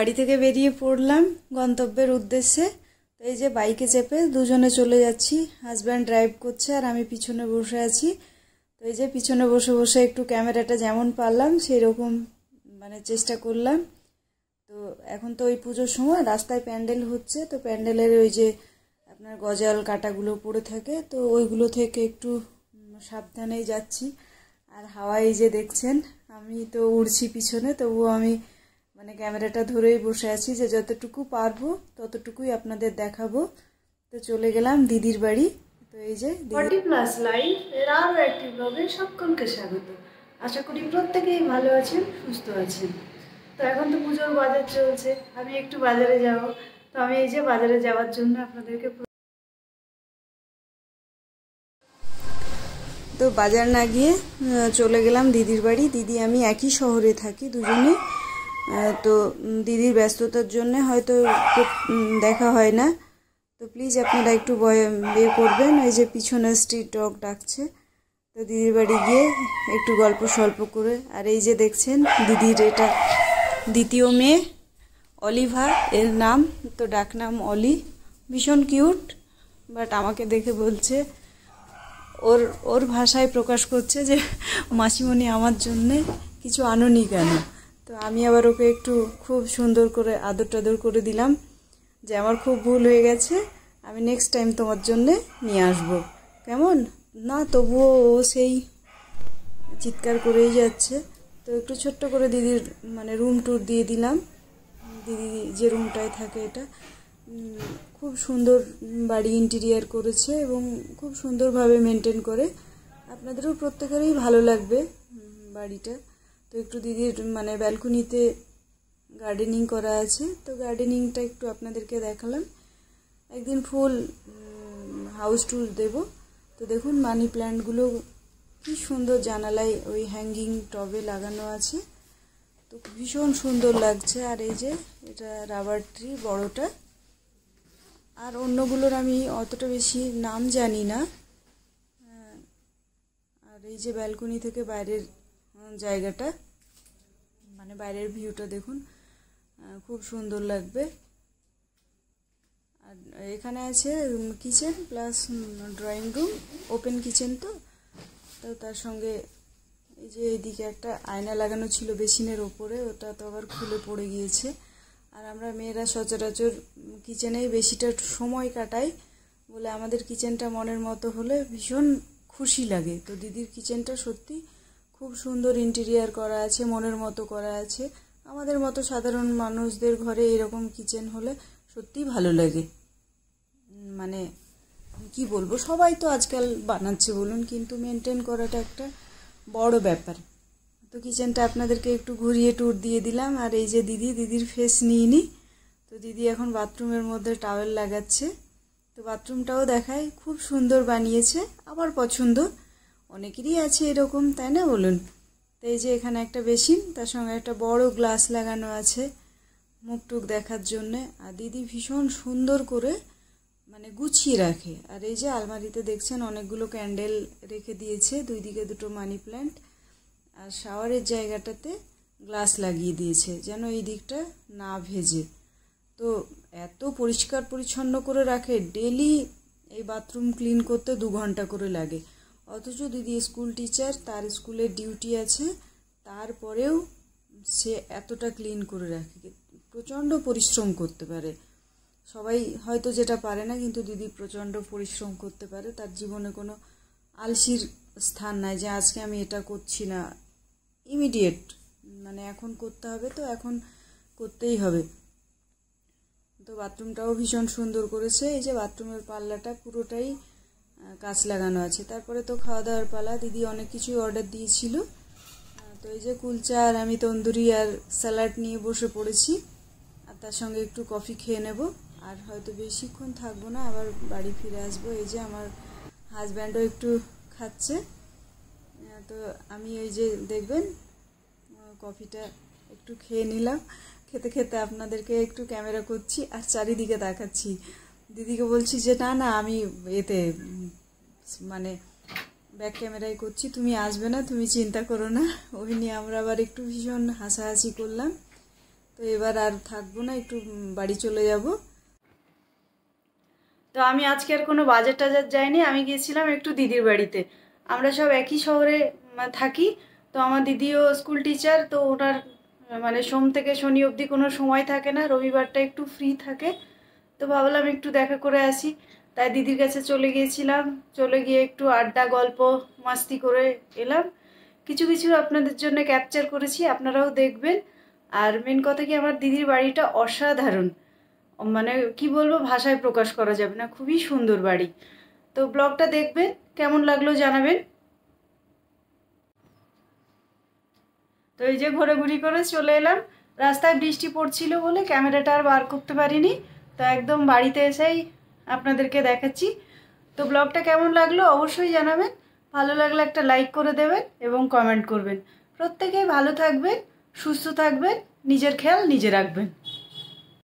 বাড়ি থেকে বেরিয়ে পড়লাম গন্তব্যের উদ্দেশ্যে। তো এই যে বাইকে চেপে দুজনে চলে যাচ্ছি, হাজব্যান্ড ড্রাইভ করছে আর আমি পিছনে বসে আছি। তো এই যে পিছনে বসে বসে একটু ক্যামেরাটা যেমন পারলাম সেই রকম চেষ্টা করলাম। তো এখন তো ওই পুজোর সময় রাস্তায় প্যান্ডেল হচ্ছে, তো প্যান্ডেলের ওই যে আপনার গজাল কাটাগুলো পড়ে থাকে, তো ওইগুলো থেকে একটু সাবধানেই যাচ্ছি। আর হাওয়ায় যে দেখছেন আমি তো উড়ছি পিছনে, তবুও আমি ক্যামেরাটা ধরেই বসে আছি যে যতটুকু পারবো ততটুকুই আপনাদের দেখাবো। তো চলে গেলাম দিদির বাড়ি। তো এই যে 40+ লাইফ এর আরও একটি ব্লগে সকলকে স্বাগত। আশা করি প্রত্যেকেই ভালো আছেন, সুস্থ আছেন। তো এখন তো পুজোর বাজার চলছে, আমি একটু বাজারে যাব। তো আমি এই যে বাজারে যাওয়ার জন্য আপনাদেরকে তো বাজার না গিয়ে চলে গেলাম দিদির বাড়ি। দিদি আমি একই শহরে থাকি দুজনে। তো দিদির ব্যস্ততার জন্য হয়তো দেখা হয় না, তো প্লিজ আপনারা একটু বের করবেন। ওই যে পিছনে স্ট্রিট ডগ ডাকছে। তো দিদির বাড়ি গিয়ে একটু গল্প সল্প করে, আর এই যে দেখছেন দিদির এটা দ্বিতীয় মেয়ে অলিভা এর নাম, তো ডাকনাম অলি। ভীষণ কিউট, বাট আমাকে দেখে বলছে, ওর ভাষায় প্রকাশ করছে যে মাসিমণি আমার জন্যে কিছু আনোনি কেন। তো আমি আবার ওকে একটু খুব সুন্দর করে আদর টাদর করে দিলাম যে আমার খুব ভুল হয়ে গেছে, আমি নেক্সট টাইম তোমার জন্যে নিয়ে আসবো, কেমন না। তবুও ও সেই চিৎকার করেই যাচ্ছে। তো একটু ছোট্ট করে দিদির রুম ট্যুর দিয়ে দিলাম। দিদি যে রুমটায় থাকে এটা খুব সুন্দর বাড়ি ইন্টেরিয়ার করেছে এবং খুব সুন্দরভাবে মেনটেন করে। আপনাদেরও প্রত্যেকেরই ভালো লাগবে বাড়িটা। তো একটু দিদির ব্যালকনিতে গার্ডেনিং করা আছে, তো গার্ডেনিংটা একটু আপনাদেরকে দেখালাম। একদিন ফুল হাউস ট্যুর দেব। তো দেখুন মানি প্ল্যান্টগুলো কি সুন্দর জানালায় ওই হ্যাঙ্গিং টবে লাগানো আছে, তো ভীষণ সুন্দর লাগছে। আর এই যে এটা রাবার ট্রি বড়টা, আর অন্যগুলোর আমি অতটা বেশি নাম জানি না। আর এই যে ব্যালকনি থেকে বাইরের জায়গাটা বাইরের ভিউটা দেখুন, খুব সুন্দর লাগবে। আর এখানে আছে kitchen plus drawing room, open kitchen. তো তার সঙ্গে এই যে এইদিকে একটা আয়না লাগানো ছিল বেসিনের ওপরে, ওটা তো আবার খুলে পড়ে গিয়েছে। আর আমরা মেয়েরা সচরাচর কিচেনেই বেশিটা সময় কাটাই বলে আমাদের কিচেনটা মনের মতো হলে ভীষণ খুশি লাগে। তো দিদির কিচেনটা সত্যি খুব সুন্দর ইন্টেরিয়ার করা আছে, মনের মতো করা আছে। আমাদের মতো সাধারণ মানুষদের ঘরে এরকম কিচেন হলে সত্যিই ভালো লাগে। কি বলবো, সবাই তো আজকাল বানাচ্ছে বলুন, কিন্তু মেনটেন করাটা একটা বড় ব্যাপার। তো কিচেনটা আপনাদেরকে একটু ঘুরিয়ে ট্যুর দিয়ে দিলাম। আর এই যে দিদির ফেস নিয়ে নি। তো দিদি এখন বাথরুমের মধ্যে টাওয়েল লাগাচ্ছে। তো বাথরুমটাও দেখায়, খুব সুন্দর বানিয়েছে, আমার পছন্দ। অনেকেরই আছে এরকম, তাই না বলুন। তো এই যে এখানে একটা বেসিন, তার সঙ্গে একটা বড় গ্লাস লাগানো আছে মুখ টুক দেখার জন্যে। আর দিদি ভীষণ সুন্দর করে গুছিয়ে রাখে। আর এই যে আলমারিতে দেখছেন অনেকগুলো ক্যান্ডেল রেখে দিয়েছে, দুই দিকে দুটো মানি প্ল্যান্ট। আর শাওয়ারের জায়গাটাতে গ্লাস লাগিয়ে দিয়েছে যেন এই দিকটা না ভেজে। তো এত পরিষ্কার পরিচ্ছন্ন করে রাখে, ডেলি এই বাথরুম ক্লিন করতে 2 ঘন্টা করে লাগে। অথচ দিদি স্কুল টিচার, তার স্কুলের ডিউটি আছে, তারপরেও সে এতটা ক্লিন করে রাখে। প্রচণ্ড পরিশ্রম করতে পারে। সবাই হয়তো যেটা পারে না, কিন্তু দিদি প্রচণ্ড পরিশ্রম করতে পারে। তার জীবনে কোনো আলসির স্থান নাই যে আজকে আমি এটা করছি না, ইমিডিয়েট এখন করতে হবে, তো এখন করতেই হবে। তো বাথরুমটাও ভীষণ সুন্দর করেছে। এই যে বাথরুমের পাল্লাটা পুরোটাই কাঁচ লাগানো আছে। তারপরে তো খাওয়া দাওয়ার পালা। দিদি অনেক কিছুই অর্ডার দিয়েছিল। তো এই যে কুলচা আর আমি তন্দুরি আর স্যালাড নিয়ে বসে পড়েছি, আর তার সঙ্গে একটু কফি খেয়ে নেব। আর হয়তো বেশিক্ষণ থাকবো না, আবার বাড়ি ফিরে আসবো। এই যে আমার হাজব্যান্ডও একটু খাচ্ছে। তো আমি ওই যে দেখবেন কফিটা একটু খেয়ে নিলাম। খেতে খেতে আপনাদেরকে একটু ক্যামেরা করছি আর চারিদিকে দেখাচ্ছি। দিদিকে বলছি যে না না আমি এতে ব্যাক ক্যামেরায় করছি, তুমি আসবে না, তুমি চিন্তা করো না। ওই নিয়ে আমরা আবার একটু ভীষণ হাসাহাসি করলাম। তো তো এবার আর থাকবো না, একটু বাড়ি চলে যাব। তো আমি আজকে আর কোনো বাজার টাজার যাইনি, আমি গিয়েছিলাম একটু দিদির বাড়িতে। আমরা সব একই শহরে থাকি। তো আমার দিদিও স্কুল টিচার, তো ওনার মানে সোম থেকে শনি অবধি কোনো সময় থাকে না, রবিবারটা একটু ফ্রি থাকে। তো ভাবলাম একটু দেখা করে আসি, তাই দিদির কাছে চলে গিয়েছিলাম। চলে গিয়ে একটু আড্ডা গল্প মাস্তি করে এলাম। কিছু কিছু আপনাদের জন্য ক্যাপচার করেছি, আপনারাও দেখবেন। আর মেন কথা কি, আমার দিদির বাড়িটা অসাধারণ, মানে কি বলবো, ভাষায় প্রকাশ করা যাবে না, খুবই সুন্দর বাড়ি। তো ব্লগটা দেখবেন, কেমন লাগলো জানাবেন। তো এই যে ঘোরাঘুরি করে চলে এলাম। রাস্তায় বৃষ্টি পড়ছিল বলে ক্যামেরাটা আর বার করতে পারিনি, তো একদম বাড়িতে এসেই আপনাদেরকে দেখাচ্ছি। তো ব্লগটা কেমন লাগলো অবশ্যই জানাবেন। ভালো লাগলে একটা লাইক করে দেবেন এবং কমেন্ট করবেন। প্রত্যেকেই ভালো থাকবেন, সুস্থ থাকবেন, নিজের খেয়াল নিজে রাখবেন।